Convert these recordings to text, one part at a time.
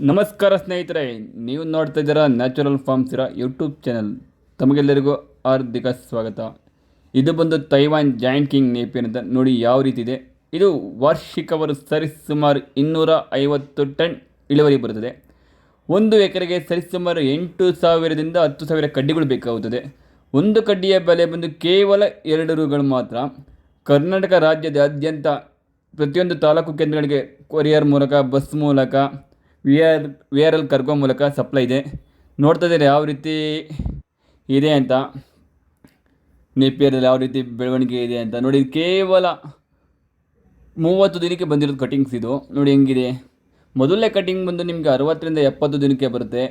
ನಮಸ್ಕಾರ ಸ್ನೇಹಿತರೆ, ನೀವು ನೋಡ್ತಾ ಇದ್ದೀರಾ ನ್ಯಾಚುರಲ್ ಫಾರ್ಮ್ಸ್ ಇರೋ ಯೂಟ್ಯೂಬ್ ಚಾನಲ್. ತಮಗೆಲ್ಲರಿಗೂ ಹಾರ್ದಿಕ ಸ್ವಾಗತ. ಇದು ಬಂದು ತೈವಾನ್ ಜಾಯಿಂಟ್ ಕಿಂಗ್ ನೇಪಿಯರ್ ಅಂತ ನೋಡಿ ಯಾವ ರೀತಿ ಇದೆ. ಇದು ವಾರ್ಷಿಕವರು ಸರಿಸುಮಾರು 250 ಟನ್ ಇಳುವರಿ ಬರುತ್ತದೆ. 1 ಎಕರೆಗೆ ಸರಿಸುಮಾರು 8,000ದಿಂದ 10,000 ಕಡ್ಡಿಗಳು ಬೇಕಾಗುತ್ತದೆ. ಒಂದು ಕಡ್ಡಿಯ ಬೆಲೆ ಬಂದು ಕೇವಲ 2 ರೂಗಳು ಮಾತ್ರ. ಕರ್ನಾಟಕ ರಾಜ್ಯದಾದ್ಯಂತ ಪ್ರತಿಯೊಂದು ತಾಲೂಕು ಕೇಂದ್ರಗಳಿಗೆ ಕೊರಿಯರ್ ಮೂಲಕ, ಬಸ್ ಮೂಲಕ, ವಿ ಆರ್ ಎಲ್ ಕರ್ಗೋ ಮೂಲಕ ಸಪ್ಲೈ ಇದೆ. ನೋಡ್ತಾ ಇದ್ದಾರೆ ಯಾವ ರೀತಿ ಇದೆ ಅಂತ, ನೇಪಿಯರಲ್ಲಿ ಯಾವ ರೀತಿ ಬೆಳವಣಿಗೆ ಇದೆ ಅಂತ ನೋಡಿ. ಕೇವಲ 30 ದಿನಕ್ಕೆ ಬಂದಿರೋದು ಕಟಿಂಗ್ಸ್ ಇದು. ನೋಡಿ ಹೆಂಗಿದೆ. ಮೊದಲನೇ ಕಟಿಂಗ್ ಬಂದು ನಿಮಗೆ 60ರಿಂದ 70 ದಿನಕ್ಕೆ ಬರುತ್ತೆ.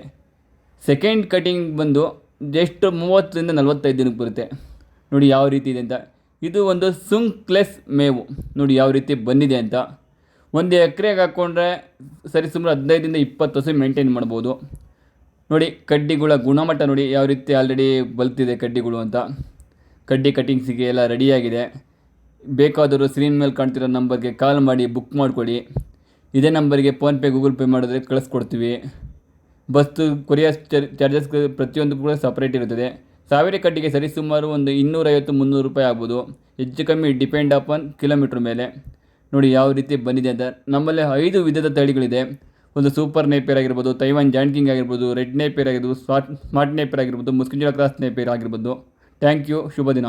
ಸೆಕೆಂಡ್ ಕಟಿಂಗ್ ಬಂದು ಜಸ್ಟ್ 30ರಿಂದ 45 ದಿನಕ್ಕೆ ಬರುತ್ತೆ. ನೋಡಿ ಯಾವ ರೀತಿ ಇದೆ ಅಂತ. ಇದು ಒಂದು ಸುಂಕ್ಲೆಸ್ ಮೇವು. ನೋಡಿ ಯಾವ ರೀತಿ ಬಂದಿದೆ ಅಂತ. 1 ಎಕರೆಗೆ ಹಾಕ್ಕೊಂಡ್ರೆ ಸರಿಸುಮಾರು 15ರಿಂದ 20 ಹಸು ಮೇಂಟೈನ್ ಮಾಡ್ಬೋದು. ನೋಡಿ ಕಡ್ಡಿಗಳ ಗುಣಮಟ್ಟ ನೋಡಿ ಯಾವ ರೀತಿ ಆಲ್ರೆಡಿ ಬಲ್ತಿದೆ ಕಡ್ಡಿಗಳು ಅಂತ. ಕಡ್ಡಿ ಕಟಿಂಗ್ಸಿಗೆ ಎಲ್ಲ ರೆಡಿಯಾಗಿದೆ. ಬೇಕಾದರೂ ಸ್ಕ್ರೀನ್ ಮೇಲೆ ಕಾಣ್ತಿರೋ ನಂಬರ್ಗೆ ಕಾಲ್ ಮಾಡಿ ಬುಕ್ ಮಾಡಿಕೊಡಿ. ಇದೇ ನಂಬರ್ಗೆ ಫೋನ್ಪೇ, ಗೂಗಲ್ ಪೇ ಮಾಡಿದ್ರೆ ಕಳಿಸ್ಕೊಡ್ತೀವಿ. ಬಸ್ಸು ಕೊರಿಯರ್ ಚಾರ್ಜಸ್ ಪ್ರತಿಯೊಂದು ಕೂಡ ಸಪ್ರೇಟ್ ಇರುತ್ತದೆ. 1000 ಕಡ್ಡಿಗೆ ಸರಿಸುಮಾರು ಒಂದು 250-300 ರೂಪಾಯಿ ಆಗ್ಬೋದು. ಹೆಚ್ಚು ಕಮ್ಮಿ ಡಿಪೆಂಡ್ ಅಪಾನ್ ಕಿಲೋಮೀಟ್ರ್ ಮೇಲೆ. ನೋಡಿ ಯಾವ ರೀತಿ ಬಂದಿದೆ ಅಂತ. ನಮ್ಮಲ್ಲಿ 5 ವಿಧದ ತಳಿಗಳಿದೆ. ಒಂದು ಸೂಪರ್ ನೇಪಿಯರ್ ಆಗಿರ್ಬೋದು, ತೈವಾನ್ ಜಾಯಿಂಟ್ ಕಿಂಗ್ ಆಗಿರ್ಬೋದು, ರೆಡ್ ನೇಪಿಯರ್ ಆಗಿರ್ಬೋದು, ಸ್ಮಾರ್ಟ್ ನೇಪಿಯರ್ ಆಗಿರ್ಬೋದು, ಮುಸ್ಕಿಂಜಲ ಕ್ರಾಸ್ ನೇಪಿಯರ್ ಆಗಿರ್ಬೋದು. Thank you. ಶುಭ ದಿನ.